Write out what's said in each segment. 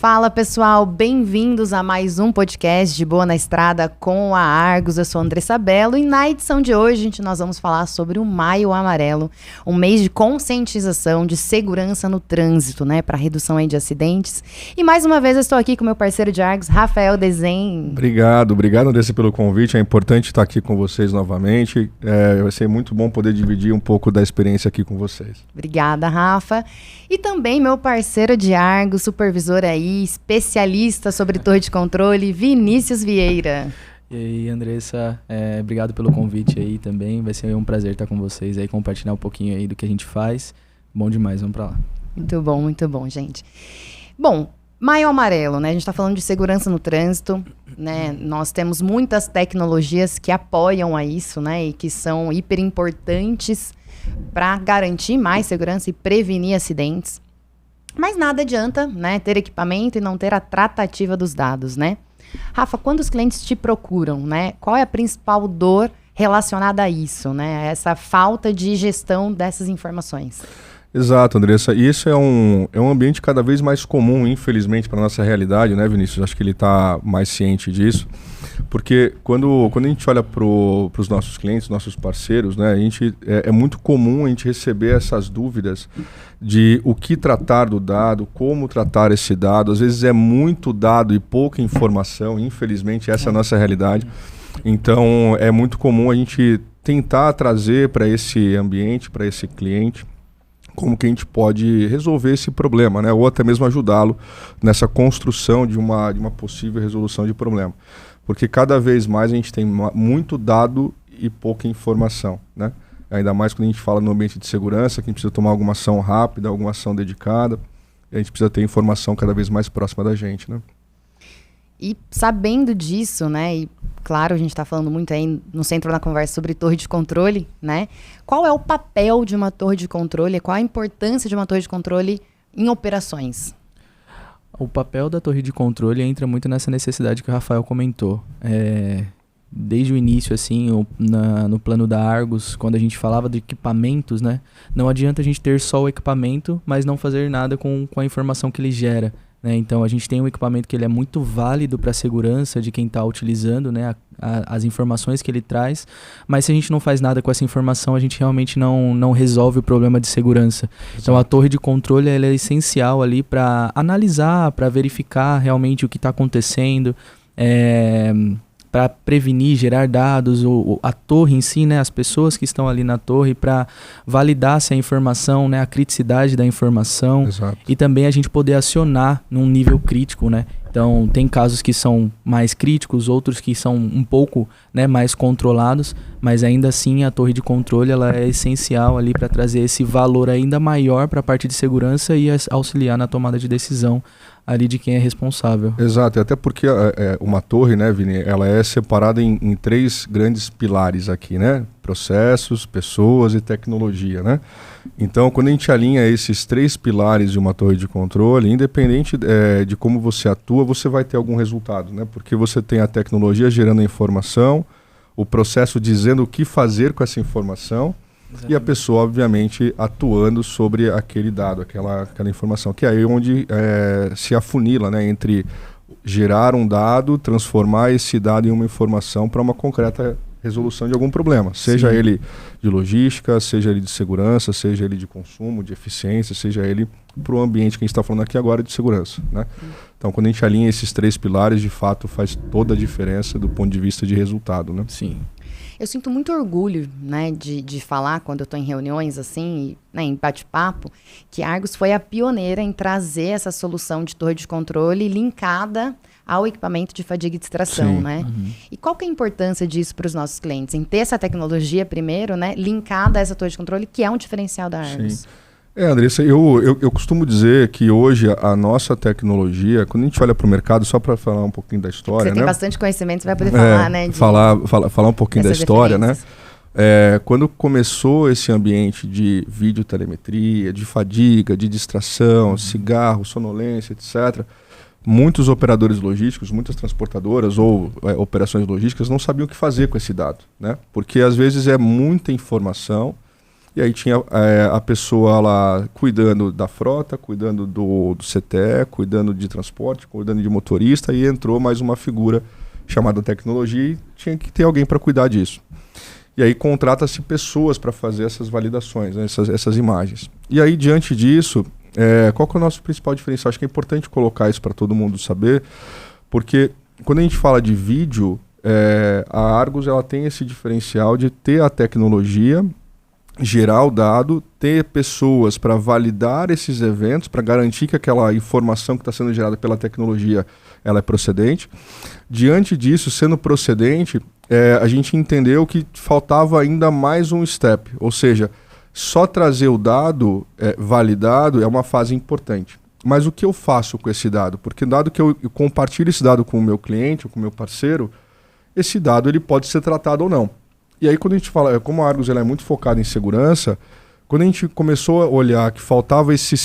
Fala pessoal, bem-vindos a mais um podcast de Boa na Estrada com a Argos. Eu sou a Andressa Bello e na edição de hoje nós vamos falar sobre o Maio Amarelo, um mês de conscientização de segurança no trânsito, né, para redução aí de acidentes. E mais uma vez eu estou aqui com meu parceiro de Argos, Rafael Desen. Obrigado Andressa pelo convite, é importante estar aqui com vocês novamente, vai ser muito bom poder dividir um pouco da experiência aqui com vocês. Obrigada, Rafa. E também meu parceiro de Argos, supervisor aí, especialista sobre torre de controle, Vinícius Vieira. E aí, Andressa, obrigado pelo convite aí também. Vai ser um prazer estar com vocês aí, compartilhar um pouquinho aí do que a gente faz. Bom demais, vamos pra lá. Muito bom, gente. Bom, Maio Amarelo, né? A gente tá falando de segurança no trânsito, né? Nós temos muitas tecnologias que apoiam a isso, né? E que são hiper importantes para garantir mais segurança e prevenir acidentes. Mas nada adianta, né, ter equipamento e não ter a tratativa dos dados, né? Rafa, quando os clientes te procuram, né, qual é a principal dor relacionada a isso, né? Essa falta de gestão dessas informações. Exato, Andressa. E isso é um ambiente cada vez mais comum, infelizmente, para a nossa realidade, né, Vinícius? Acho que ele está mais ciente disso. Porque quando a gente olha para os nossos clientes, nossos parceiros, né, é muito comum a gente receber essas dúvidas de o que tratar do dado, como tratar esse dado. Às vezes é muito dado e pouca informação, infelizmente essa é a nossa realidade. Então é muito comum a gente tentar trazer para esse ambiente, para esse cliente, como que a gente pode resolver esse problema, né? Ou até mesmo ajudá-lo nessa construção de uma possível resolução de problema. Porque cada vez mais a gente tem muito dado e pouca informação, né? Ainda mais quando a gente fala no ambiente de segurança, que a gente precisa tomar alguma ação rápida, alguma ação dedicada, e a gente precisa ter informação cada vez mais próxima da gente, né? E sabendo disso, né, e claro, a gente está falando muito aí no centro da conversa sobre torre de controle, né? Qual é o papel de uma torre de controle, qual a importância de uma torre de controle em operações? O papel da torre de controle entra muito nessa necessidade que o Rafael comentou. Desde o início, assim, no plano da Argos, quando a gente falava de equipamentos, né? Não adianta a gente ter só o equipamento, mas não fazer nada com a informação que ele gera. Né? Então a gente tem um equipamento que ele é muito válido para a segurança de quem está utilizando, né? As informações que ele traz, mas se a gente não faz nada com essa informação, a gente realmente não resolve o problema de segurança. Exato. Então a torre de controle ela é essencial ali para analisar, para verificar realmente o que está acontecendo, para prevenir, gerar dados, a torre em si, né, as pessoas que estão ali na torre, para validar se a informação, né, a criticidade da informação. Exato. E também a gente poder acionar num nível crítico, né? Então tem casos que são mais críticos, outros que são um pouco, né, mais controlados, mas ainda assim a torre de controle ela é essencial ali para trazer esse valor ainda maior para a parte de segurança e auxiliar na tomada de decisão ali de quem é responsável. Exato, até porque uma torre, né, Vini, ela é separada em três grandes pilares aqui, né? Processos, pessoas e tecnologia, né? Então, quando a gente alinha esses três pilares de uma torre de controle, independente de como você atua, você vai ter algum resultado, né? Porque você tem a tecnologia gerando a informação, o processo dizendo o que fazer com essa informação, exatamente, e a pessoa, obviamente, atuando sobre aquele dado, aquela informação, que é aí onde se afunila, né, entre gerar um dado, transformar esse dado em uma informação para uma concreta resolução de algum problema, seja Sim. ele de logística, seja ele de segurança, seja ele de consumo, de eficiência, seja ele para o ambiente que a gente está falando aqui agora de segurança, né? Então, quando a gente alinha esses três pilares, de fato, faz toda a diferença do ponto de vista de resultado, né? Sim. Eu sinto muito orgulho, né, de falar quando eu estou em reuniões, assim, né, em bate-papo, que a Argos foi a pioneira em trazer essa solução de torre de controle linkada ao equipamento de fadiga e distração, Sim. né? Uhum. E qual que é a importância disso para os nossos clientes? Em ter essa tecnologia primeiro, né, linkada a essa torre de controle, que é um diferencial da Argos. Sim. Andressa, eu costumo dizer que hoje a nossa tecnologia, quando a gente olha para o mercado, só para falar um pouquinho da história, você tem bastante conhecimento, você vai poder falar, né? Falar um pouquinho da história, né? Quando começou esse ambiente de videotelemetria, de fadiga, de distração, cigarro, sonolência, etc., muitos operadores logísticos, muitas transportadoras ou operações logísticas não sabiam o que fazer com esse dado, né? Porque às vezes é muita informação E aí tinha a pessoa lá cuidando da frota, cuidando do CTE, cuidando de transporte, cuidando de motorista, e entrou mais uma figura chamada tecnologia e tinha que ter alguém para cuidar disso. E aí contrata-se pessoas para fazer essas validações, né, essas imagens. E aí, diante disso, qual que é o nosso principal diferencial? Acho que é importante colocar isso para todo mundo saber, porque quando a gente fala de vídeo, a Argos ela tem esse diferencial de ter a tecnologia, gerar o dado, ter pessoas para validar esses eventos, para garantir que aquela informação que está sendo gerada pela tecnologia ela é procedente. Diante disso, sendo procedente, a gente entendeu que faltava ainda mais um step, ou seja, só trazer o dado validado é uma fase importante. Mas o que eu faço com esse dado? Porque dado que eu compartilho esse dado com o meu cliente ou com o meu parceiro, esse dado ele pode ser tratado ou não. E aí quando a gente fala, como a Argos ela é muito focada em segurança, quando a gente começou a olhar que faltava esse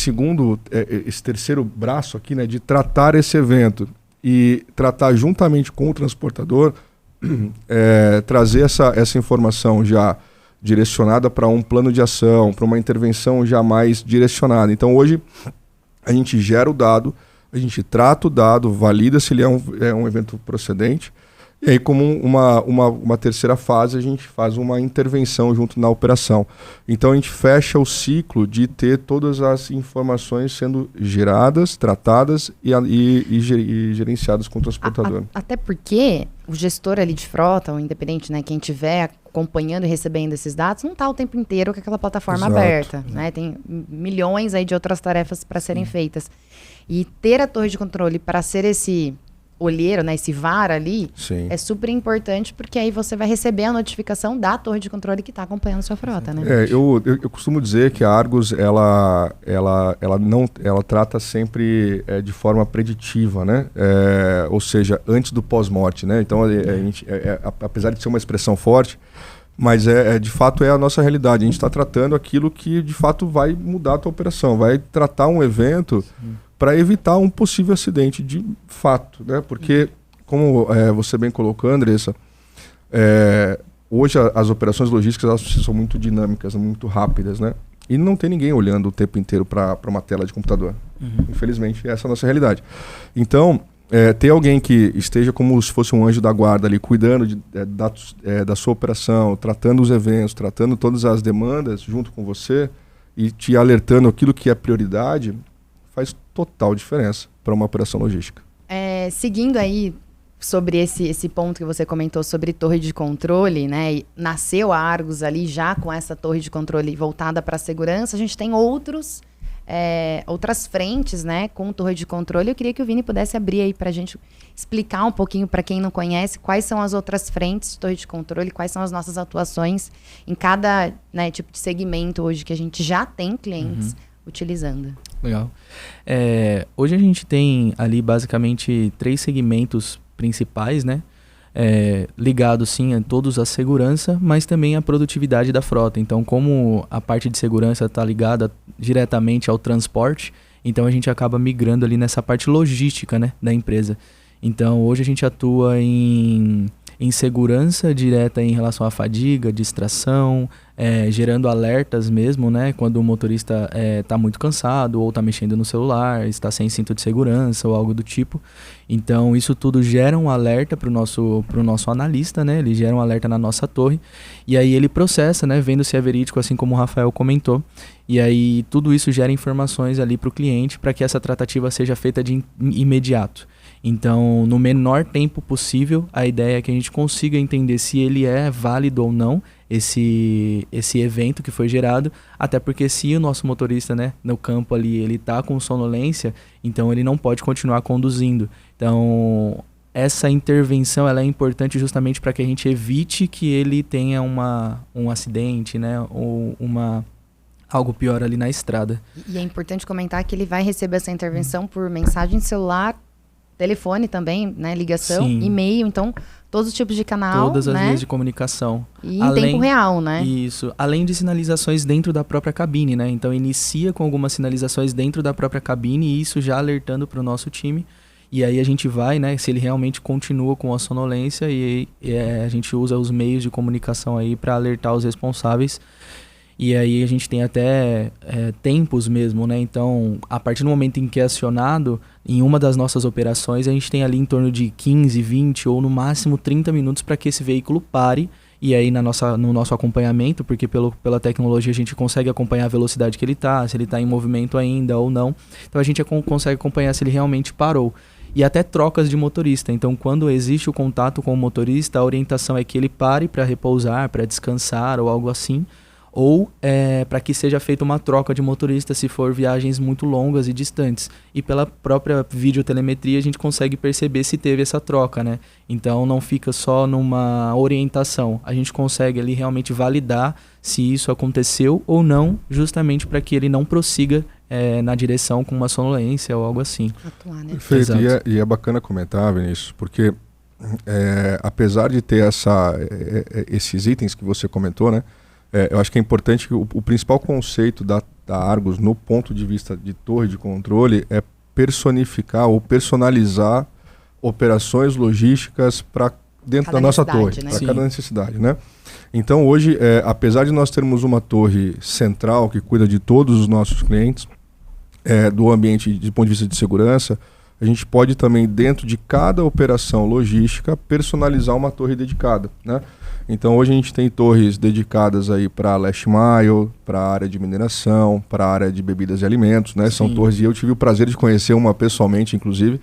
terceiro braço aqui, né, de tratar esse evento e tratar juntamente com o transportador, trazer essa informação já direcionada para um plano de ação, para uma intervenção já mais direcionada. Então hoje a gente gera o dado, a gente trata o dado, valida se ele é um evento procedente, e aí como uma terceira fase a gente faz uma intervenção junto na operação. Então a gente fecha o ciclo de ter todas as informações sendo geradas, tratadas e gerenciadas com o transportador. Até porque o gestor ali de frota, o independente, né, quem estiver acompanhando e recebendo esses dados, não está o tempo inteiro com aquela plataforma aberta. Né? Tem milhões aí de outras tarefas para serem feitas. E ter a torre de controle para ser esse olheiro, né, esse VAR ali, é super importante, porque aí você vai receber a notificação da torre de controle que está acompanhando a sua frota, né? Eu costumo dizer que a Argos ela trata sempre de forma preditiva, né? Ou seja, antes do pós-morte, né? Então, apesar de ser uma expressão forte, mas de fato é a nossa realidade. A gente está tratando aquilo que de fato vai mudar a tua operação, vai tratar um evento para evitar um possível acidente de fato, né? Porque, como você bem colocou, Andressa, hoje as operações logísticas elas são muito dinâmicas, muito rápidas, né? E não tem ninguém olhando o tempo inteiro para uma tela de computador. Infelizmente, essa é a nossa realidade. Então, ter alguém que esteja como se fosse um anjo da guarda ali, cuidando da sua operação, tratando os eventos, tratando todas as demandas junto com você e te alertando aquilo que é prioridade, faz total diferença para uma operação logística. Seguindo aí sobre esse ponto que você comentou sobre torre de controle, né? Nasceu a Argos ali já com essa torre de controle voltada para a segurança. A gente tem outras frentes, né, com torre de controle. Eu queria que o Vini pudesse abrir aí para a gente explicar um pouquinho para quem não conhece quais são as outras frentes de torre de controle, quais são as nossas atuações em cada, né, tipo de segmento hoje que a gente já tem clientes utilizando. Legal. Hoje a gente tem ali basicamente 3 segmentos principais, né? Ligados sim a todos à segurança, mas também à produtividade da frota. Então, como a parte de segurança está ligada diretamente ao transporte, então a gente acaba migrando ali nessa parte logística, né, da empresa. Então, hoje a gente atua em segurança direta em relação à fadiga, distração, gerando alertas mesmo, né? Quando o motorista está muito cansado ou está mexendo no celular, está sem cinto de segurança ou algo do tipo. Então, isso tudo gera um alerta para o nosso analista, né? Ele gera um alerta na nossa torre e aí ele processa, né? Vendo se é verídico, assim como o Rafael comentou. E aí tudo isso gera informações ali para o cliente para que essa tratativa seja feita de imediato. Então, no menor tempo possível, a ideia é que a gente consiga entender se ele é válido ou não, esse evento que foi gerado, até porque se o nosso motorista, né, no campo ali, ele está com sonolência, então ele não pode continuar conduzindo. Então, essa intervenção ela é importante justamente para que a gente evite que ele tenha um acidente, né, ou algo pior ali na estrada. E é importante comentar que ele vai receber essa intervenção por mensagem celular, telefone também, né, ligação, e-mail, então todos os tipos de canal, todas as né, vias de comunicação. E em tempo real, né? Isso, além de sinalizações dentro da própria cabine, né? Então inicia com algumas sinalizações dentro da própria cabine e isso já alertando para o nosso time. E aí a gente vai, né, se ele realmente continua com a sonolência e a gente usa os meios de comunicação aí para alertar os responsáveis. E aí a gente tem até tempos mesmo, né? Então, a partir do momento em que é acionado, em uma das nossas operações, a gente tem ali em torno de 15, 20 ou no máximo 30 minutos para que esse veículo pare. E aí no nosso acompanhamento, porque pela tecnologia a gente consegue acompanhar a velocidade que ele está, se ele está em movimento ainda ou não. Então a gente consegue acompanhar se ele realmente parou. E até trocas de motorista. Então, quando existe o contato com o motorista, a orientação é que ele pare para repousar, para descansar ou algo assim. Ou para que seja feita uma troca de motorista se for viagens muito longas e distantes. E pela própria videotelemetria a gente consegue perceber se teve essa troca, né? Então não fica só numa orientação. A gente consegue ali realmente validar se isso aconteceu ou não, justamente para que ele não prossiga na direção com uma sonolência ou algo assim. Atuar, né? Perfeito. E é bacana comentar, Vinícius, porque apesar de ter esses itens que você comentou, né? Eu acho que é importante que o principal conceito da Argos, no ponto de vista de torre de controle, é personificar ou personalizar operações logísticas para dentro da nossa torre, né? para cada necessidade, né? Então hoje, apesar de nós termos uma torre central que cuida de todos os nossos clientes, do ambiente de ponto de vista de segurança, a gente pode também, dentro de cada operação logística, personalizar uma torre dedicada, né? Então hoje a gente tem torres dedicadas aí para last mile, para a área de mineração, para a área de bebidas e alimentos, né? São torres, e eu tive o prazer de conhecer uma pessoalmente, inclusive,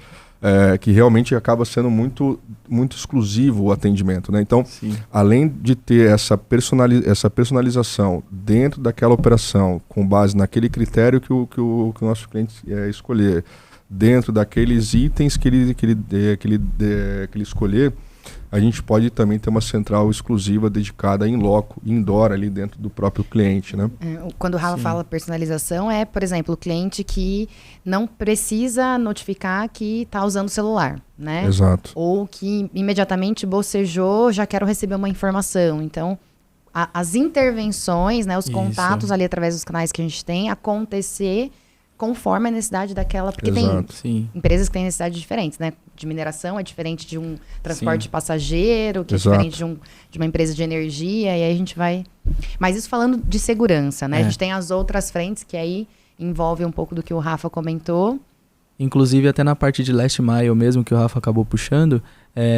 que realmente acaba sendo muito, muito exclusivo o atendimento, né? Então, além de ter essa personalização dentro daquela operação, com base naquele critério que o nosso cliente escolher, dentro daqueles itens que ele escolher, a gente pode também ter uma central exclusiva dedicada em loco, indoor, ali dentro do próprio cliente, né? Quando o Rafa fala personalização, por exemplo, o cliente que não precisa notificar que está usando o celular, né? Exato. Ou que imediatamente bocejou, já quero receber uma informação. Então, as intervenções, né, os contatos ali através dos canais que a gente tem, acontecer conforme a necessidade daquela, porque tem empresas que têm necessidades diferentes, né? De mineração é diferente de um transporte de passageiro, que é diferente de uma empresa de energia, e aí a gente vai... Mas isso falando de segurança, né? A gente tem as outras frentes que aí envolve um pouco do que o Rafa comentou. Inclusive até na parte de last mile mesmo, que o Rafa acabou puxando,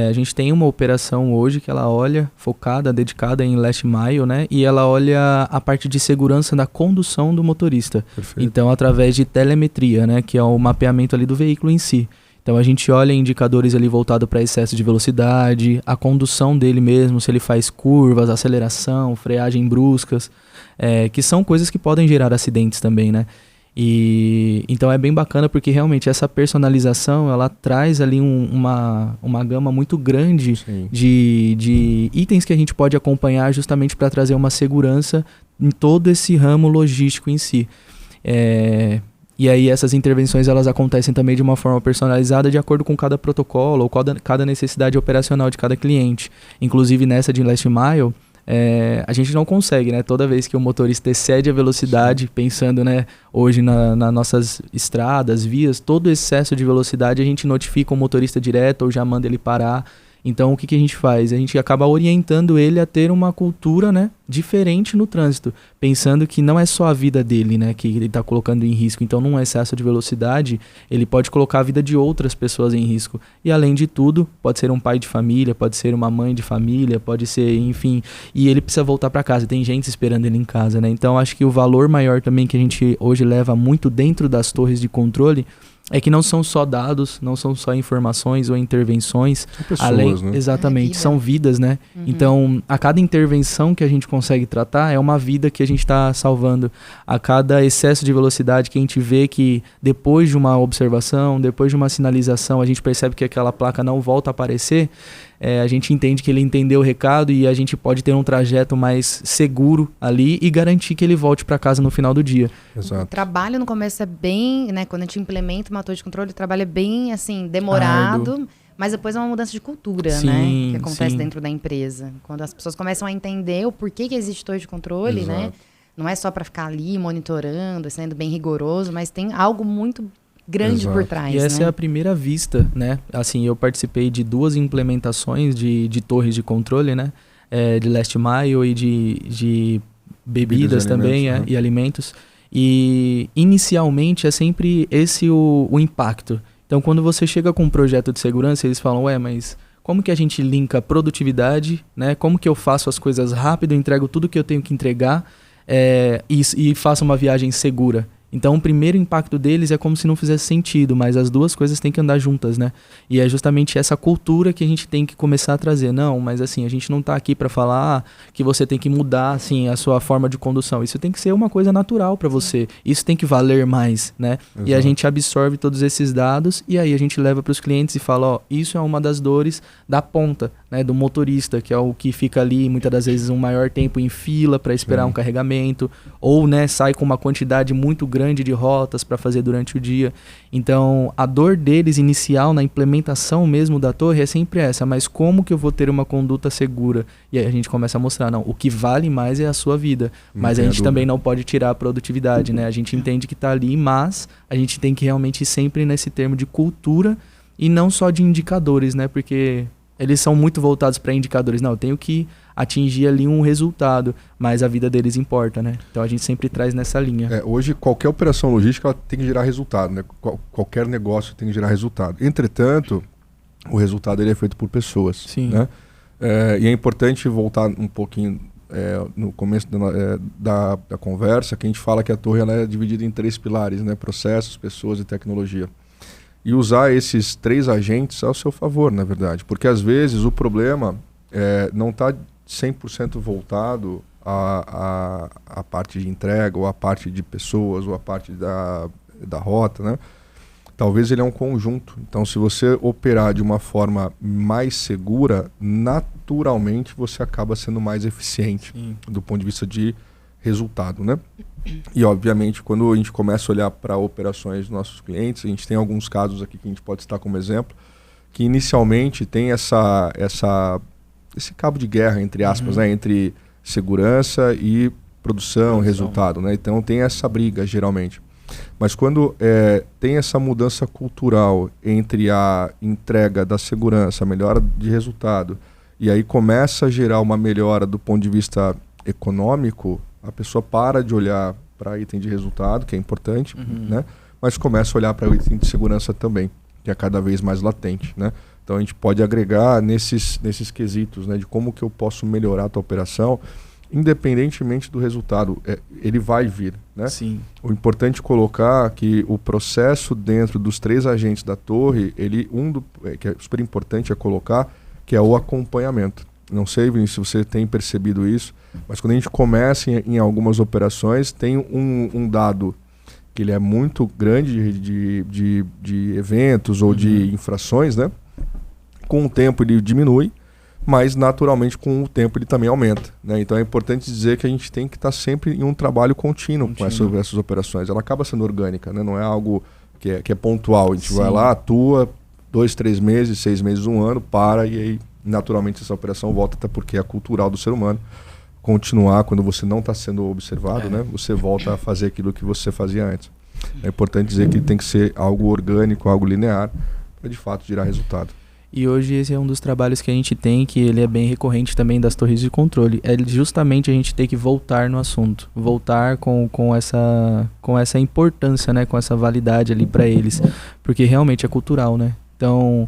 a gente tem uma operação hoje que ela olha, focada, dedicada em last mile, né? E ela olha a parte de segurança da condução do motorista. Perfeito. Então, através de telemetria, né? Que é o mapeamento ali do veículo em si. Então, a gente olha indicadores ali voltados para excesso de velocidade, a condução dele mesmo, se ele faz curvas, aceleração, freagem bruscas, que são coisas que podem gerar acidentes também, né? E então é bem bacana porque realmente essa personalização ela traz ali uma gama muito grande de itens que a gente pode acompanhar justamente para trazer uma segurança em todo esse ramo logístico em si. E aí essas intervenções elas acontecem também de uma forma personalizada de acordo com cada protocolo ou cada necessidade operacional de cada cliente. Inclusive nessa de last mile, a gente não consegue, né? Toda vez que o motorista excede a velocidade, pensando, né, hoje nas nossas estradas, vias, todo excesso de velocidade a gente notifica o motorista direto ou já manda ele parar. Então, o que a gente faz? A gente acaba orientando ele a ter uma cultura, né, diferente no trânsito, pensando que não é só a vida dele, né, que ele está colocando em risco. Então, num excesso de velocidade, ele pode colocar a vida de outras pessoas em risco. E, além de tudo, pode ser um pai de família, pode ser uma mãe de família, pode ser, enfim, e ele precisa voltar para casa. Tem gente esperando ele em casa, né? Então, acho que o valor maior também que a gente hoje leva muito dentro das torres de controle é que não são só dados, não são só informações ou intervenções. São pessoas, né? Exatamente, são vidas, né? Então, a cada intervenção que a gente consegue tratar é uma vida que a gente está salvando. A cada excesso de velocidade que a gente vê que depois de uma observação, depois de uma sinalização, a gente percebe que aquela placa não volta a aparecer, a gente entende que ele entendeu o recado e a gente pode ter um trajeto mais seguro ali e garantir que ele volte para casa no final do dia. Exato. O trabalho no começo é bem, né, quando a gente implementa uma torre de controle, o trabalho é bem, assim, demorado, mas depois é uma mudança de cultura, né, que acontece dentro da empresa. Quando as pessoas começam a entender o porquê que existe torre de controle, né, não é só para ficar ali monitorando, sendo bem rigoroso, mas tem algo muito grande por trás. E essa é a primeira vista, né? Assim, eu participei de 2 implementações de torres de controle, né? De last mile e de bebidas também, alimentos, e alimentos. E inicialmente é sempre esse o impacto. Então quando você chega com um projeto de segurança, eles falam, mas como que a gente linka produtividade, né? Como que eu faço as coisas rápido, entrego tudo que eu tenho que entregar e faço uma viagem segura? Então o primeiro impacto deles é como se não fizesse sentido, mas as duas coisas têm que andar juntas, né? E é justamente essa cultura que a gente tem que começar a trazer. Não, mas assim, a gente não tá aqui para falar que você tem que mudar assim, a sua forma de condução. Isso tem que ser uma coisa natural para você. Isso tem que valer mais, né? Exato. E a gente absorve todos esses dados e aí a gente leva para os clientes e fala, isso é uma das dores da ponta, né, do motorista, que é o que fica ali muitas das vezes um maior tempo em fila para esperar um carregamento, ou né, sai com uma quantidade muito grande de rotas para fazer durante o dia. Então a dor deles inicial na implementação mesmo da torre é sempre essa, mas como que eu vou ter uma conduta segura? E aí a gente começa a mostrar, não, o que vale mais é a sua vida, mas a gente também não pode tirar a produtividade, né? A gente entende que está ali, mas a gente tem que realmente ir sempre nesse termo de cultura e não só de indicadores, né? Porque eles são muito voltados para indicadores. Não, eu tenho que atingir ali um resultado, mas a vida deles importa, né? Então a gente sempre traz nessa linha. Hoje, qualquer operação logística ela tem que gerar resultado, né? Qualquer negócio tem que gerar resultado. Entretanto, o resultado ele é feito por pessoas. Sim. Né? E é importante voltar um pouquinho no começo da conversa, que a gente fala que a torre ela é dividida em 3 pilares, né? Processos, pessoas e tecnologia. E usar esses 3 agentes ao seu favor, na verdade. Porque às vezes o problema não está 100% voltado à parte de entrega, ou à parte de pessoas, ou à parte da rota, né? Talvez ele é um conjunto. Então, se você operar de uma forma mais segura, naturalmente você acaba sendo mais eficiente. Sim. Do ponto de vista de resultado, né? E, obviamente, quando a gente começa a olhar para operações dos nossos clientes, a gente tem alguns casos aqui que a gente pode citar como exemplo, que inicialmente tem esse cabo de guerra, entre aspas, né? Entre segurança e produção, resultado, né? Então tem essa briga, geralmente. Mas quando tem essa mudança cultural entre a entrega da segurança, a melhora de resultado, e aí começa a gerar uma melhora do ponto de vista econômico, a pessoa para de olhar para item de resultado, que é importante, né? Mas começa a olhar para o item de segurança também, que é cada vez mais latente, né? Então a gente pode agregar nesses quesitos, né, de como que eu posso melhorar a tua operação, independentemente do resultado, ele vai vir, né? Sim. O importante é colocar que o processo dentro dos 3 agentes da torre, que é super importante colocar, que é o acompanhamento. Não sei, Vinícius, se você tem percebido isso, mas quando a gente começa em algumas operações, tem um dado que ele é muito grande de eventos ou de infrações, né? Com o tempo ele diminui, mas naturalmente com o tempo ele também aumenta, né? Então é importante dizer que a gente tem que estar sempre em um trabalho contínuo com essas operações. Ela acaba sendo orgânica, né? Não é algo que é pontual. A gente vai lá, atua 2, 3 meses, 6 meses, 1 ano, para e aí naturalmente essa operação volta, até porque é cultural do ser humano. Continuar quando você não está sendo observado, né? Você volta a fazer aquilo que você fazia antes. É importante dizer que tem que ser algo orgânico, algo linear, para de fato gerar resultado. E hoje esse é um dos trabalhos que a gente tem, que ele é bem recorrente também das torres de controle. É justamente a gente ter que voltar no assunto. Voltar com essa importância, né? Com essa validade ali para eles. Porque realmente é cultural, né? Então,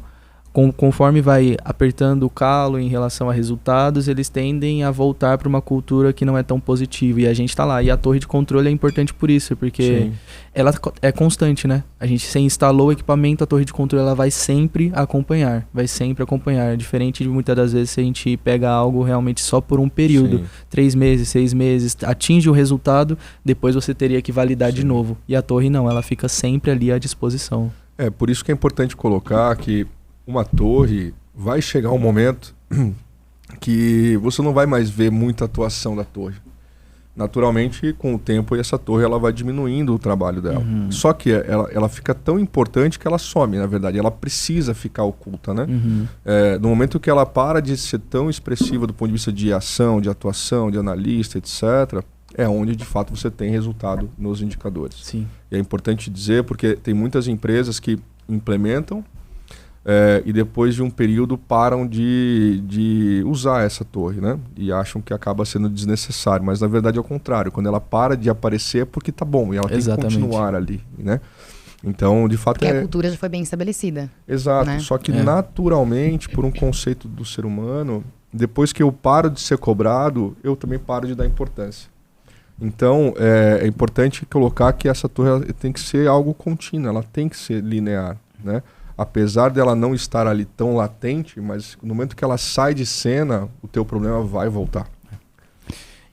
conforme vai apertando o calo em relação a resultados, eles tendem a voltar para uma cultura que não é tão positiva. E a gente está lá. E a torre de controle é importante por isso, porque ela é constante, né? A gente, se instalou o equipamento, a torre de controle ela vai sempre acompanhar. Vai sempre acompanhar. Diferente de muitas das vezes se a gente pega algo realmente só por um período. 3 meses, 6 meses, atinge o resultado, depois você teria que validar de novo. E a torre não, ela fica sempre ali à disposição. Por isso que é importante colocar que uma torre, vai chegar um momento que você não vai mais ver muita atuação da torre. Naturalmente, com o tempo, essa torre ela vai diminuindo o trabalho dela. Só que ela fica tão importante que ela some, na verdade. Ela precisa ficar oculta, né? No momento que ela para de ser tão expressiva do ponto de vista de ação, de atuação, de analista, etc., é onde, de fato, você tem resultado nos indicadores. Sim. E é importante dizer, porque tem muitas empresas que implementam e depois de um período param de usar essa torre, né? E acham que acaba sendo desnecessário, mas na verdade é o contrário. Quando ela para de aparecer é porque tá bom e ela tem que continuar ali, né? Então, de fato, porque a cultura já foi bem estabelecida. Exato, né? Só que naturalmente, por um conceito do ser humano, depois que eu paro de ser cobrado, eu também paro de dar importância. Então, é importante colocar que essa torre tem que ser algo contínuo, ela tem que ser linear, né? Apesar dela não estar ali tão latente, mas no momento que ela sai de cena, o teu problema vai voltar.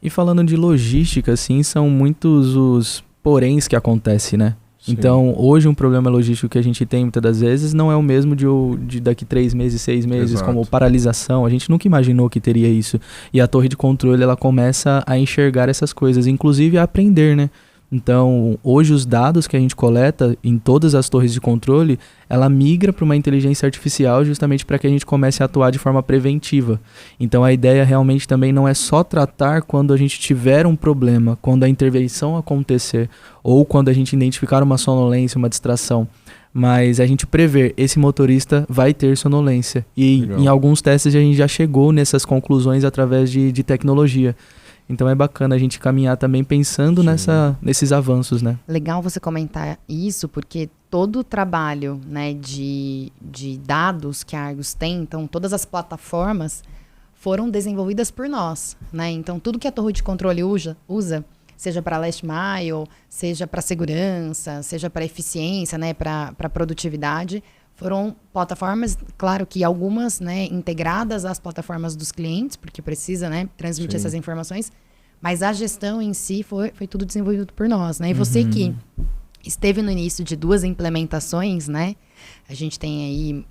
E falando de logística, assim, são muitos os poréns que acontecem, né? Sim. Então, hoje um problema logístico que a gente tem muitas das vezes não é o mesmo de daqui 3 meses, 6 meses, Exato. Como paralisação. A gente nunca imaginou que teria isso. E a torre de controle, ela começa a enxergar essas coisas, inclusive a aprender, né? Então, hoje os dados que a gente coleta em todas as torres de controle, ela migra para uma inteligência artificial justamente para que a gente comece a atuar de forma preventiva. Então, a ideia realmente também não é só tratar quando a gente tiver um problema, quando a intervenção acontecer, ou quando a gente identificar uma sonolência, uma distração, mas a gente prever, esse motorista vai ter sonolência. E Legal. Em alguns testes a gente já chegou nessas conclusões através de tecnologia. Então é bacana a gente caminhar também pensando nesses avanços, né? Legal você comentar isso, porque todo o trabalho, né, de dados que a Argus tem, então todas as plataformas foram desenvolvidas por nós, né? Então tudo que a torre de controle usa seja para last mile, seja para segurança, seja para eficiência, né, para produtividade, foram plataformas, claro que algumas, né, integradas às plataformas dos clientes, porque precisa, né, transmitir essas informações, mas a gestão em si foi tudo desenvolvido por nós, né? E você que esteve no início de 2 implementações, né? A gente tem aí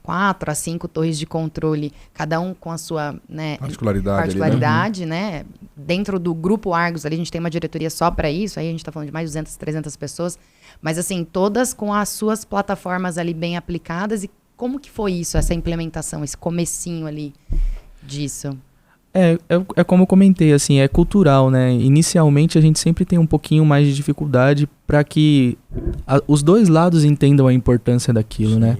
4 a 5 torres de controle, cada um com a sua, né, particularidade, ali, né? Dentro do grupo Argus, ali a gente tem uma diretoria só para isso, aí a gente está falando de mais de 200, 300 pessoas, mas assim, todas com as suas plataformas ali bem aplicadas. E como que foi isso, essa implementação, esse comecinho ali disso? É como eu comentei, assim, é cultural, né? Inicialmente a gente sempre tem um pouquinho mais de dificuldade para que os dois lados entendam a importância daquilo, Sim. né?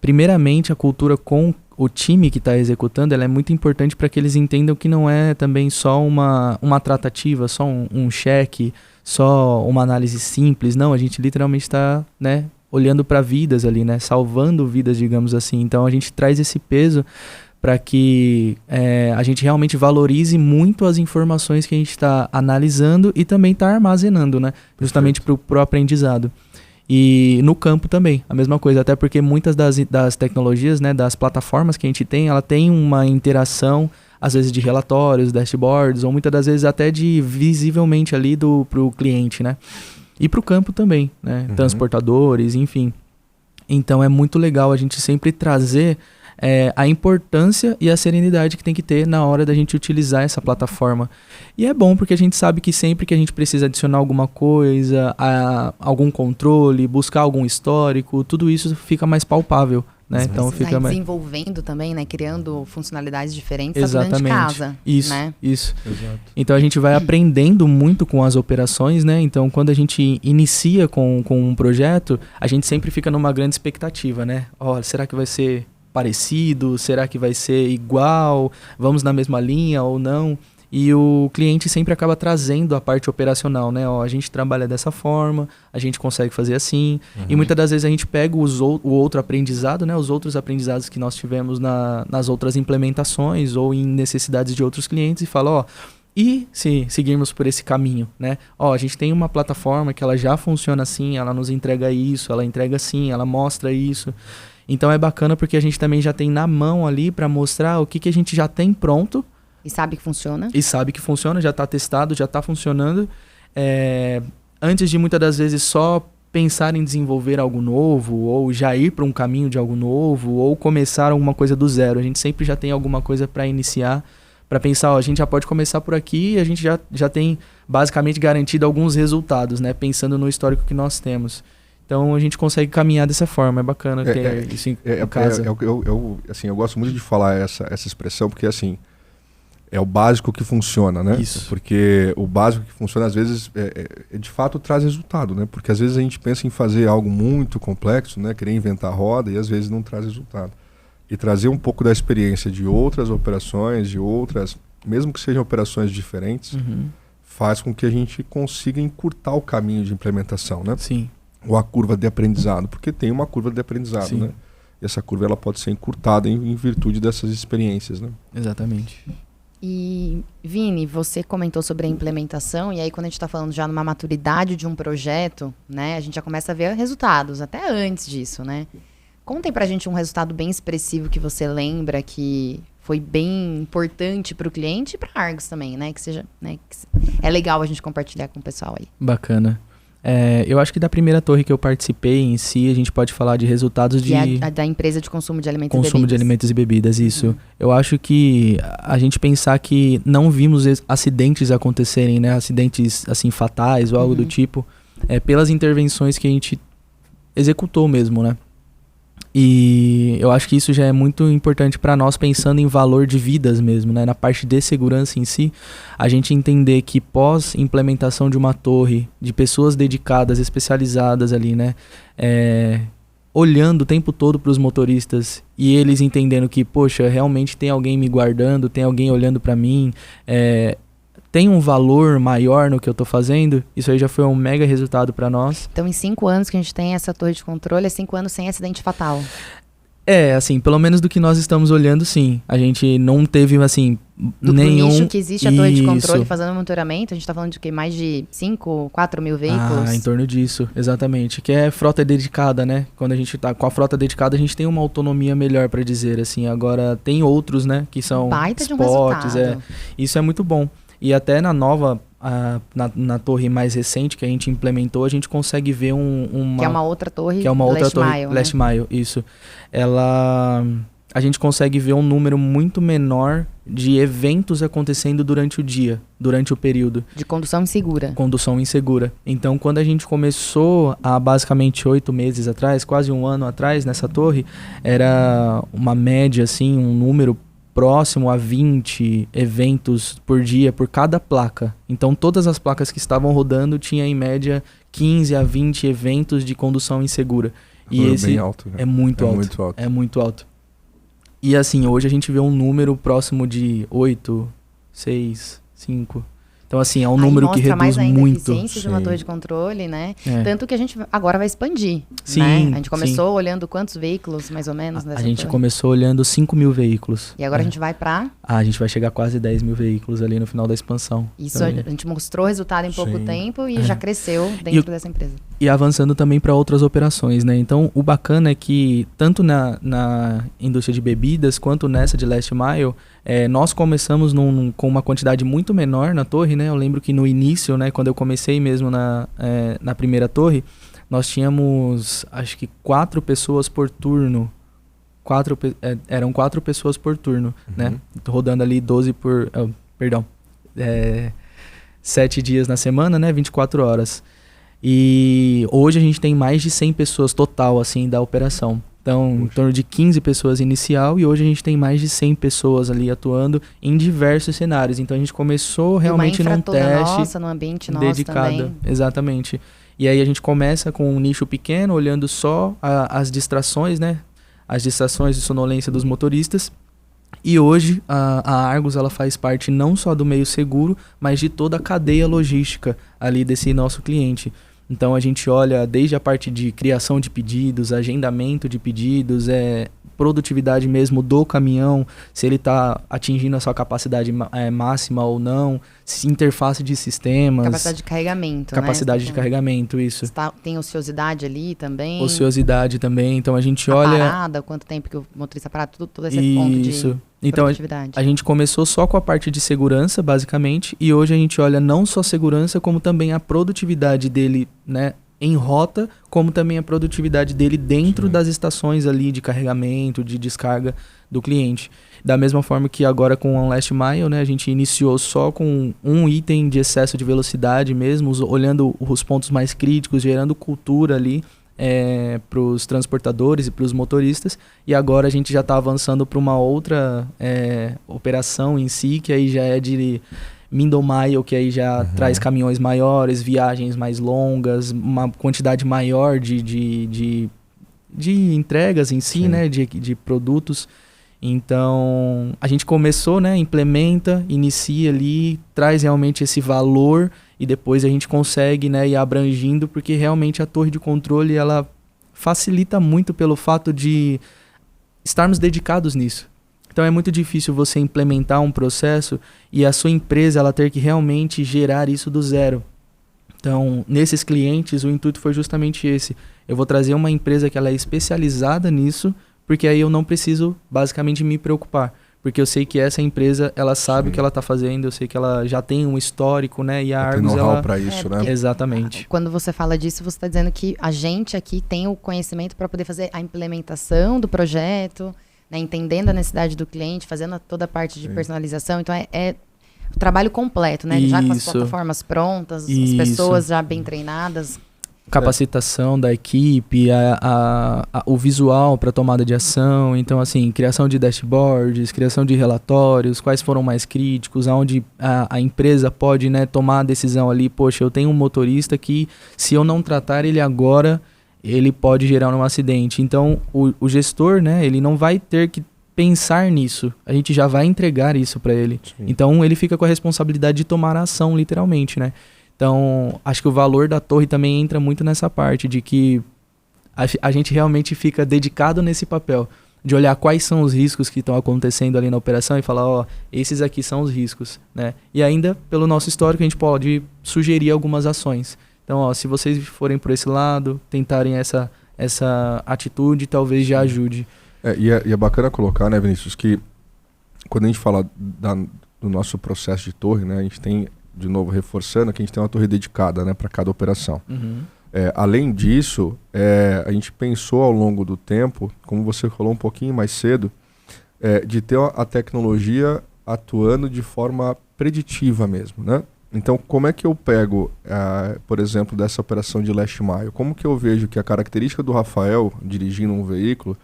Primeiramente, a cultura com o time que está executando, ela é muito importante para que eles entendam que não é também só uma tratativa, só um cheque, só uma análise simples. Não, a gente literalmente está, né, olhando para vidas ali, né, salvando vidas, digamos assim. Então a gente traz esse peso para que a gente realmente valorize muito as informações que a gente está analisando e também está armazenando, né, justamente para o aprendizado. E no campo também, a mesma coisa, até porque muitas das tecnologias, né, das plataformas que a gente tem, ela tem uma interação, às vezes de relatórios, dashboards, ou muitas das vezes até de visivelmente ali pro cliente, né? E pro campo também, né? Transportadores, enfim. Então é muito legal a gente sempre trazer a importância e a serenidade que tem que ter na hora da gente utilizar essa plataforma. E é bom porque a gente sabe que sempre que a gente precisa adicionar alguma coisa, algum controle, buscar algum histórico, tudo isso fica mais palpável, né? Então fica mais desenvolvendo também, né? Criando funcionalidades diferentes. Exatamente. Dentro de casa, isso, né? Isso. Exato. Então a gente vai aprendendo muito com as operações, né? Então quando a gente inicia com um projeto, a gente sempre fica numa grande expectativa, né? Olha, será que vai ser parecido? Será que vai ser igual? Vamos na mesma linha ou não? E o cliente sempre acaba trazendo a parte operacional, né? Ó, a gente trabalha dessa forma, a gente consegue fazer assim. E muitas das vezes a gente pega o outro aprendizado, né? Os outros aprendizados que nós tivemos nas outras implementações ou em necessidades de outros clientes e fala, ó, e se seguirmos por esse caminho, né? Ó, a gente tem uma plataforma que ela já funciona assim, ela nos entrega isso, ela entrega assim, ela mostra isso. Então é bacana porque a gente também já tem na mão ali para mostrar o que a gente já tem pronto. E sabe que funciona. E sabe que funciona, já está testado, já está funcionando. Antes de muitas das vezes só pensar em desenvolver algo novo, ou já ir para um caminho de algo novo, ou começar alguma coisa do zero. A gente sempre já tem alguma coisa para iniciar, para pensar, ó, a gente já pode começar por aqui e a gente já tem basicamente garantido alguns resultados, né? Pensando no histórico que nós temos. Então a gente consegue caminhar dessa forma, é bacana ter isso em casa. Assim, eu gosto muito de falar essa expressão, porque assim, é o básico que funciona, né? Isso. Porque o básico que funciona, às vezes, de fato traz resultado, né? Porque às vezes a gente pensa em fazer algo muito complexo, né? Querer inventar roda e às vezes não traz resultado. E trazer um pouco da experiência de outras operações, mesmo que sejam operações diferentes, faz com que a gente consiga encurtar o caminho de implementação, né? Sim. Ou a curva de aprendizado, porque tem uma curva de aprendizado, Sim. né? E essa curva ela pode ser encurtada em virtude dessas experiências, né? Exatamente. E, Vini, você comentou sobre a implementação, e aí quando a gente está falando já numa maturidade de um projeto, né, a gente já começa a ver resultados, até antes disso, né? Contem pra gente um resultado bem expressivo que você lembra que foi bem importante para o cliente e para a Argos também, né? Que seja, né, é legal a gente compartilhar com o pessoal aí. Bacana. Eu acho que da primeira torre que eu participei em si, a gente pode falar de resultados que é a da empresa de consumo de alimentos e bebidas. Consumo de alimentos e bebidas, isso. Eu acho que a gente pensar que não vimos acidentes acontecerem, né? Acidentes, assim, fatais ou algo do tipo, pelas intervenções que a gente executou mesmo, né? E eu acho que isso já é muito importante para nós, pensando em valor de vidas mesmo, né? Na parte de segurança em si, a gente entender que pós-implementação de uma torre, de pessoas dedicadas, especializadas ali, né? Olhando o tempo todo para os motoristas e eles entendendo que, poxa, realmente tem alguém me guardando, tem alguém olhando para mim, tem um valor maior no que eu tô fazendo, isso aí já foi um mega resultado para nós. Então, em 5 anos que a gente tem essa torre de controle, é 5 anos sem acidente fatal. Assim, pelo menos do que nós estamos olhando, sim. A gente não teve, assim, nenhum... Do nicho que existe a torre de controle fazendo monitoramento, a gente tá falando de que mais de 4 mil veículos? Em torno disso, exatamente. Que é frota dedicada, né? Quando a gente tá com a frota dedicada, a gente tem uma autonomia melhor para dizer, assim. Agora, tem outros, né? Que são baita de um spots, resultado. Isso é muito bom. E até na nova, na torre mais recente que a gente implementou, a gente consegue ver uma... Que é uma outra torre, que é uma outra torre, Mile, Last né? Mile, isso. A gente consegue ver um número muito menor de eventos acontecendo durante o dia, durante o período. De condução insegura. Condução insegura. Então, quando a gente começou há basicamente 8 meses atrás, quase 1 ano atrás, nessa torre, era uma média, assim, um número próximo a 20 eventos por dia por cada placa. Então, todas as placas que estavam rodando tinha em média 15 a 20 eventos de condução insegura. E esse bem alto, né? é muito alto. Muito alto. É muito alto. E assim, hoje a gente vê um número próximo de 8, 6, 5. Então, assim, é um número que reduz mais ainda muito. A eficiência de uma torre de controle, né? É. Tanto que a gente agora vai expandir, Sim, né? A gente começou sim. olhando quantos veículos, mais ou menos, nessa A gente torre? começou olhando 5 mil veículos. E agora a gente vai para... A gente vai chegar a quase 10 mil veículos ali no final da expansão. Isso, também. a gente mostrou resultado em pouco Sim. tempo e já cresceu dentro dessa empresa. E avançando também para outras operações, né? Então, o bacana é que, tanto na indústria de bebidas, quanto nessa de Last Mile, nós começamos com uma quantidade muito menor na torre, né? Eu lembro que no início, né, quando eu comecei mesmo na primeira torre, nós tínhamos, acho que 4 pessoas por turno. Eram 4 pessoas por turno, né? Rodando ali 7 dias na semana, né? 24 horas. E hoje a gente tem mais de 100 pessoas total, assim, da operação. Então, em torno de 15 pessoas inicial e hoje a gente tem mais de 100 pessoas ali atuando em diversos cenários. Então, a gente começou realmente num teste nossa, num ambiente nosso dedicado. também. Exatamente. E aí a gente começa com um nicho pequeno, olhando só as distrações, né? As distrações de sonolência dos motoristas. E hoje a Argos ela faz parte não só do meio seguro, mas de toda a cadeia logística ali desse nosso cliente. Então a gente olha desde a parte de criação de pedidos, agendamento de pedidos, produtividade mesmo do caminhão, se ele está atingindo a sua capacidade máxima ou não, interface de sistemas. Capacidade de carregamento, Capacidade de carregamento, isso. Tem ociosidade ali também. Ociosidade também, então a gente a olha... parada, quanto tempo que o motorista para, todo esse ponto de então, produtividade. a gente começou só com a parte de segurança, basicamente, e hoje a gente olha não só a segurança, como também a produtividade dele, né, em rota, como também a produtividade dele dentro das estações ali de carregamento, de descarga do cliente. Da mesma forma que agora com o Last Mile, né, a gente iniciou só com um item de excesso de velocidade mesmo, olhando os pontos mais críticos, gerando cultura ali, para os transportadores e para os motoristas, e agora a gente já está avançando para uma outra operação em si, que aí já é de middle mile, que aí já traz caminhões maiores, viagens mais longas, uma quantidade maior de entregas em si, né, de produtos. Então, a gente começou, né, implementa, inicia ali, traz realmente esse valor e depois a gente consegue, né, ir abrangindo, porque realmente a torre de controle, ela facilita muito pelo fato de estarmos dedicados nisso. Então, é muito difícil você implementar um processo e a sua empresa ela ter que realmente gerar isso do zero. Então, nesses clientes, o intuito foi justamente esse. Eu vou trazer uma empresa que ela é especializada nisso, porque aí eu não preciso basicamente me preocupar, porque eu sei que essa empresa, ela sabe o que ela está fazendo, eu sei que ela já tem um histórico, né, e a Argos, tem know-how para isso, né? Exatamente. Quando você fala disso, você está dizendo que a gente aqui tem o conhecimento para poder fazer a implementação do projeto, né, entendendo a necessidade do cliente, fazendo toda a parte de personalização, então é o trabalho completo, né? Já com as plataformas prontas, as pessoas já bem treinadas. Capacitação da equipe, o visual para tomada de ação, então assim, criação de dashboards, criação de relatórios, quais foram mais críticos, aonde a empresa pode, né, tomar a decisão ali, poxa, eu tenho um motorista que se eu não tratar ele agora, ele pode gerar um acidente. Então o gestor, né, ele não vai ter que pensar nisso, a gente já vai entregar isso para ele. Sim. Então ele fica com a responsabilidade de tomar a ação, literalmente, né? Então, acho que o valor da torre também entra muito nessa parte, de que a gente realmente fica dedicado nesse papel, de olhar quais são os riscos que estão acontecendo ali na operação e falar, ó, esses aqui são os riscos, né? E ainda, pelo nosso histórico, a gente pode sugerir algumas ações. Então, ó, se vocês forem por esse lado, tentarem essa atitude, talvez já ajude. E é bacana colocar, né, Vinícius, que quando a gente fala do nosso processo de torre, né, a gente tem, de novo, reforçando que a gente tem uma torre dedicada, né, para cada operação. Além disso, a gente pensou ao longo do tempo, como você falou um pouquinho mais cedo, de ter a tecnologia atuando de forma preditiva mesmo, né? Então, como é que eu pego, por exemplo, dessa operação de last mile? Como que eu vejo que a característica do Rafael dirigindo um veículo,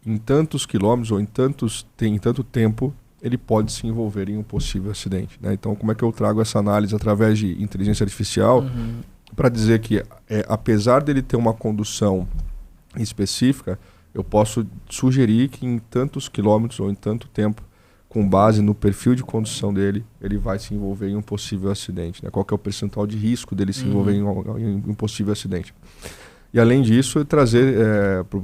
em tantos quilômetros ou em tanto tempo, ele pode se envolver em um possível acidente, né? Então, como é que eu trago essa análise através de inteligência artificial para dizer que, apesar dele ter uma condução específica, eu posso sugerir que em tantos quilômetros ou em tanto tempo, com base no perfil de condução dele, ele vai se envolver em um possível acidente, né? Qual que é o percentual de risco dele se envolver em um possível acidente. E, além disso, trazer,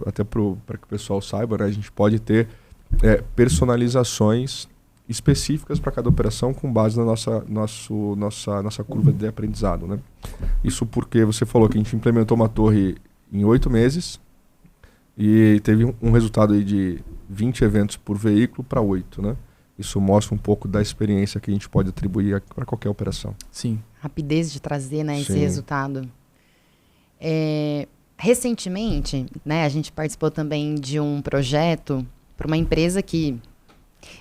até para que o pessoal saiba, né, a gente pode ter personalizações específicas para cada operação com base na nossa curva de aprendizado, né? Isso porque você falou que a gente implementou uma torre em 8 meses e teve um resultado aí de 20 eventos por veículo para 8, né? Isso mostra um pouco da experiência que a gente pode atribuir para qualquer operação. Sim. Rapidez de trazer, né, esse resultado. Recentemente, né, a gente participou também de um projeto para uma empresa que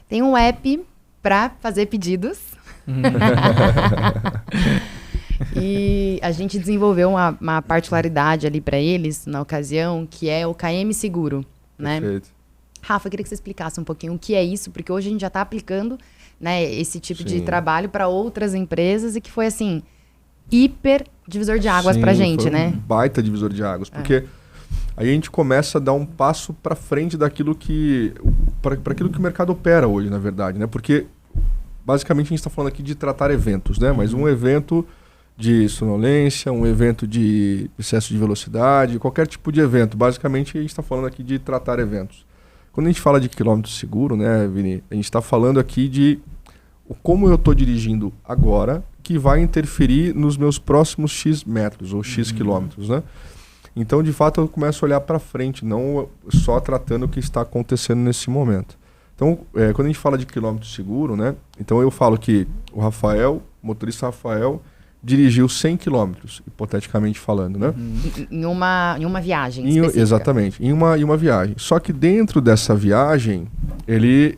tem um app para fazer pedidos. E a gente desenvolveu uma particularidade ali para eles, na ocasião, que é o KM Seguro, né? Perfeito. Rafa, eu queria que você explicasse um pouquinho o que é isso, porque hoje a gente já está aplicando, né, esse tipo de trabalho para outras empresas e que foi, assim, hiper divisor de águas para a gente, foi né? Um baita divisor de águas, porque aí a gente começa a dar um passo para frente daquilo para aquilo que o mercado opera hoje, na verdade, né? Porque basicamente a gente está falando aqui de tratar eventos, né? Mas um evento de sonolência, um evento de excesso de velocidade, qualquer tipo de evento. Basicamente a gente está falando aqui de tratar eventos. Quando a gente fala de quilômetro seguro, né, Vini? A gente está falando aqui de como eu estou dirigindo agora, que vai interferir nos meus próximos X metros ou X quilômetros, né? Então, de fato, eu começo a olhar para frente, não só tratando o que está acontecendo nesse momento. Então, quando a gente fala de quilômetro seguro, né? Então, eu falo que o motorista Rafael, dirigiu 100 quilômetros, hipoteticamente falando, né? Em uma viagem específica. Exatamente, em uma viagem. Só que dentro dessa viagem, ele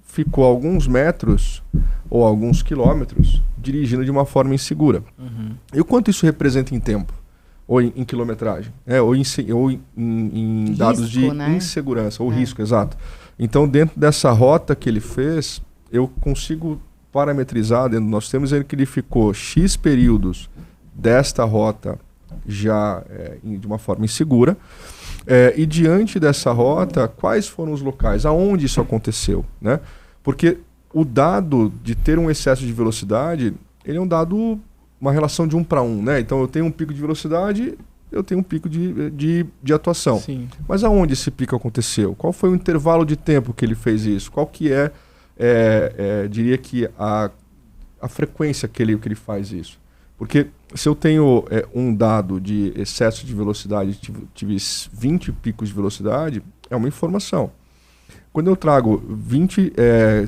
ficou alguns metros ou alguns quilômetros dirigindo de uma forma insegura. E o quanto isso representa em tempo? ou em quilometragem, ou em dados risco, de né? insegurança, ou risco, exato. Então, dentro dessa rota que ele fez, eu consigo parametrizar dentro do nosso sistema, dizendo que ele ficou X períodos desta rota já de uma forma insegura, e diante dessa rota, quais foram os locais, aonde isso aconteceu, né? Porque o dado de ter um excesso de velocidade, ele é um dado, uma relação de 1 para 1, né? Então eu tenho um pico de velocidade, eu tenho um pico de atuação. Sim. Mas aonde esse pico aconteceu? Qual foi o intervalo de tempo que ele fez isso? Qual que diria que a frequência que ele faz isso? Porque se eu tenho um dado de excesso de velocidade, tive 20 picos de velocidade, é uma informação. Quando eu trago 20,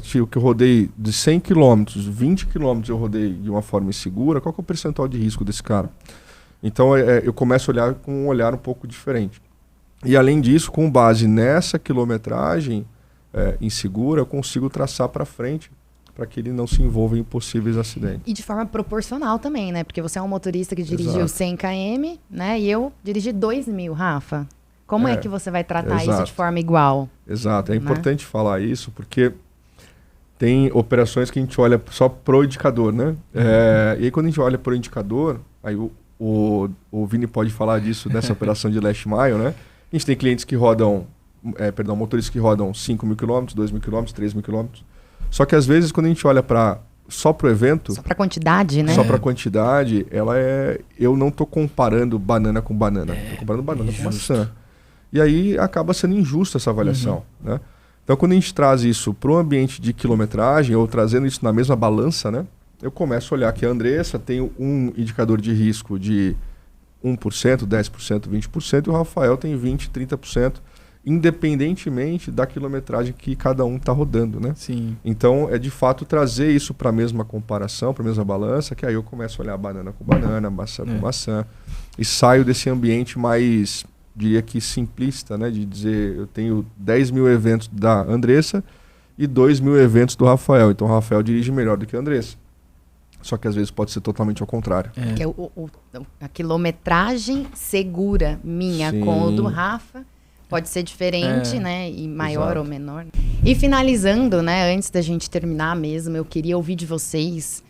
que eu rodei de 100 km, 20 km eu rodei de uma forma insegura, qual que é o percentual de risco desse cara? Então eu começo a olhar com um olhar um pouco diferente. E além disso, com base nessa quilometragem insegura, eu consigo traçar para frente para que ele não se envolva em possíveis acidentes. E de forma proporcional também, né? Porque você é um motorista que dirigiu Exato. 100 km, né? E eu dirigi 2.000, Rafa. Como é que você vai tratar isso de forma igual? Exato. É importante falar isso porque tem operações que a gente olha só pro indicador, né? E aí quando a gente olha pro indicador, aí o Vini pode falar disso dessa operação de last mile, né? A gente tem clientes que rodam, motoristas que rodam 5.000 km, 2.000 km, 3.000 km. Só que às vezes quando a gente olha só pro evento... Só pra quantidade, né? Só pra quantidade, eu não tô comparando banana com banana. Tô comparando banana com maçã. E aí acaba sendo injusta essa avaliação, né? Então quando a gente traz isso pro ambiente de quilometragem, ou trazendo isso na mesma balança, né? Eu começo a olhar que a Andressa tem um indicador de risco de 1%, 10%, 20%, e o Rafael tem 20%, 30%, independentemente da quilometragem que cada um está rodando, né? Sim. Então, de fato trazer isso para a mesma comparação, para a mesma balança, que aí eu começo a olhar banana com banana, maçã com maçã, e saio desse ambiente mais, diria que simplista, né? De dizer, eu tenho 10.000 eventos da Andressa e 2.000 eventos do Rafael. Então, o Rafael dirige melhor do que a Andressa. Só que às vezes pode ser totalmente ao contrário. Que a quilometragem segura minha com o do Rafa pode ser diferente, né? E maior ou menor. E finalizando, né? Antes da gente terminar mesmo, eu queria ouvir de vocês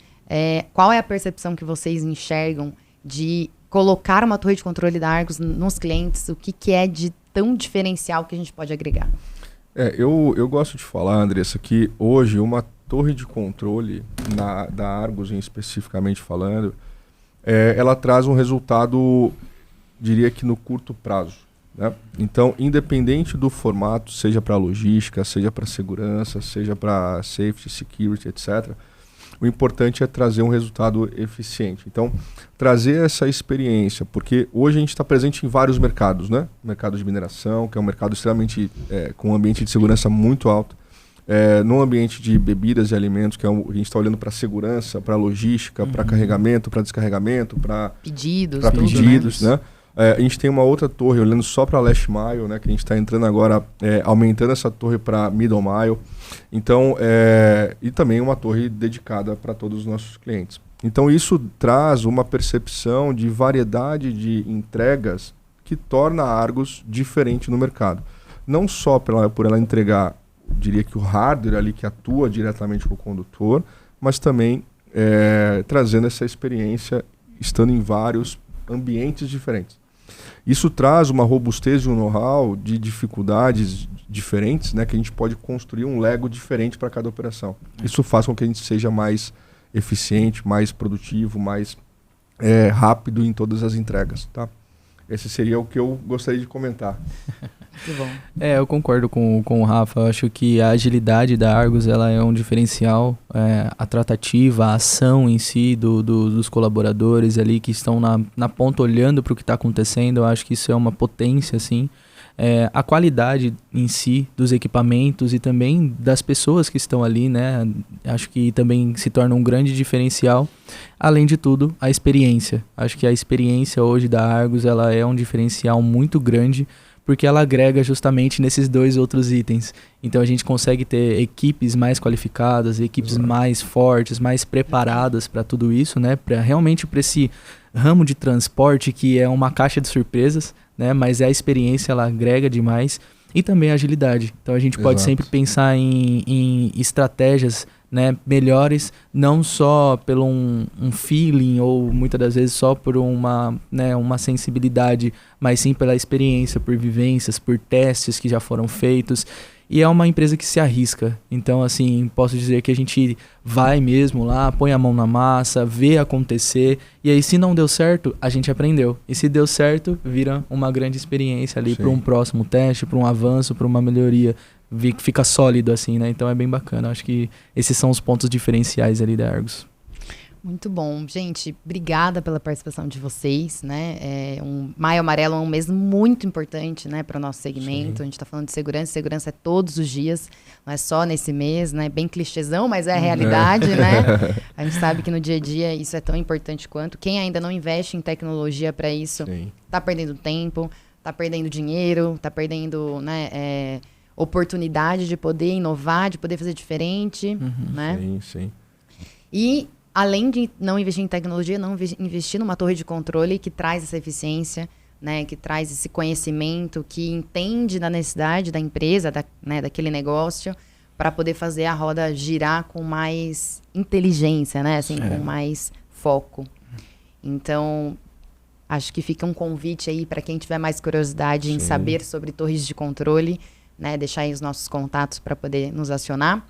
qual é a percepção que vocês enxergam de colocar uma torre de controle da Argus nos clientes, o que é de tão diferencial que a gente pode agregar? Eu gosto de falar, Andressa, que hoje uma torre de controle da Argus, especificamente falando, ela traz um resultado, diria que no curto prazo, né? Então, independente do formato, seja para logística, seja para segurança, seja para safety, security, etc., o importante é trazer um resultado eficiente. Então, trazer essa experiência, porque hoje a gente está presente em vários mercados, né? O mercado de mineração, que é um mercado extremamente com um ambiente de segurança muito alto. No ambiente de bebidas e alimentos, que a gente está olhando para segurança, para logística, para carregamento, para descarregamento, para pedidos, né? A gente tem uma outra torre olhando só para last mile, né? Que a gente está entrando agora, aumentando essa torre para middle mile. Então, e também uma torre dedicada para todos os nossos clientes. Então isso traz uma percepção de variedade de entregas que torna a Argus diferente no mercado. Não só por ela entregar, diria que o hardware ali que atua diretamente com o condutor, mas também trazendo essa experiência estando em vários ambientes diferentes. Isso traz uma robustez e um know-how de dificuldades diferentes, né, que a gente pode construir um Lego diferente para cada operação. Isso faz com que a gente seja mais eficiente, mais produtivo, mais rápido em todas as entregas, tá? Esse seria o que eu gostaria de comentar. Muito bom. Eu concordo com o Rafa. Eu acho que a agilidade da Argus ela é um diferencial. A tratativa, a ação em si dos colaboradores ali que estão na ponta olhando para o que está acontecendo. Eu acho que isso é uma potência, assim. A qualidade em si dos equipamentos e também das pessoas que estão ali, né? Acho que também se torna um grande diferencial. Além de tudo, a experiência. Acho que a experiência hoje da Argus ela é um diferencial muito grande porque ela agrega justamente nesses 2 outros itens. Então a gente consegue ter equipes mais qualificadas, equipes mais fortes, mais preparadas para tudo isso, né? Realmente para esse ramo de transporte que é uma caixa de surpresas, né? Mas a experiência ela agrega demais. E também a agilidade. Então a gente pode sempre pensar em estratégias, né, melhores, não só pelo um feeling ou muitas das vezes só por uma sensibilidade, mas sim pela experiência, por vivências, por testes que já foram feitos. E é uma empresa que se arrisca. Então, assim, posso dizer que a gente vai mesmo lá, põe a mão na massa, vê acontecer. E aí, se não deu certo, a gente aprendeu. E se deu certo, vira uma grande experiência ali para um próximo teste, para um avanço, para uma melhoria. Fica sólido, assim, né? Então é bem bacana. Acho que esses são os pontos diferenciais ali da Argos. Muito bom. Gente, obrigada pela participação de vocês, né? Maio Amarelo é um mês muito importante, né, para o nosso segmento. A gente está falando de segurança é todos os dias, não é só nesse mês, né? Bem clichêzão, mas é a realidade, né? A gente sabe que no dia a dia isso é tão importante quanto. Quem ainda não investe em tecnologia para isso, está perdendo tempo, está perdendo dinheiro, está perdendo, né, oportunidade de poder inovar, de poder fazer diferente, né? Sim. E além de não investir em tecnologia, não investir numa torre de controle que traz essa eficiência, né, que traz esse conhecimento, que entende da necessidade da empresa, daquele negócio, para poder fazer a roda girar com mais inteligência, né, assim, com mais foco. Então, acho que fica um convite aí para quem tiver mais curiosidade em saber sobre torres de controle, né, deixar aí os nossos contatos para poder nos acionar.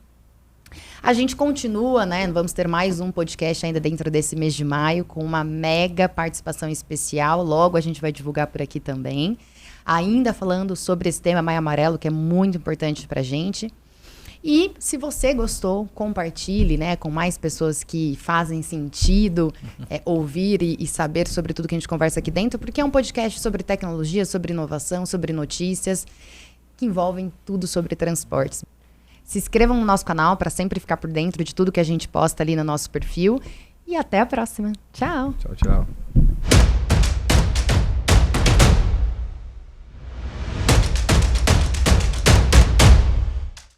A gente continua, né? Vamos ter mais um podcast ainda dentro desse mês de maio, com uma mega participação especial. Logo a gente vai divulgar por aqui também. Ainda falando sobre esse tema Maio Amarelo, que é muito importante pra gente. E se você gostou, compartilhe, né, com mais pessoas que fazem sentido ouvir e saber sobre tudo que a gente conversa aqui dentro, porque é um podcast sobre tecnologia, sobre inovação, sobre notícias, que envolvem tudo sobre transportes. Se inscrevam no nosso canal para sempre ficar por dentro de tudo que a gente posta ali no nosso perfil. E até a próxima. Tchau. Tchau.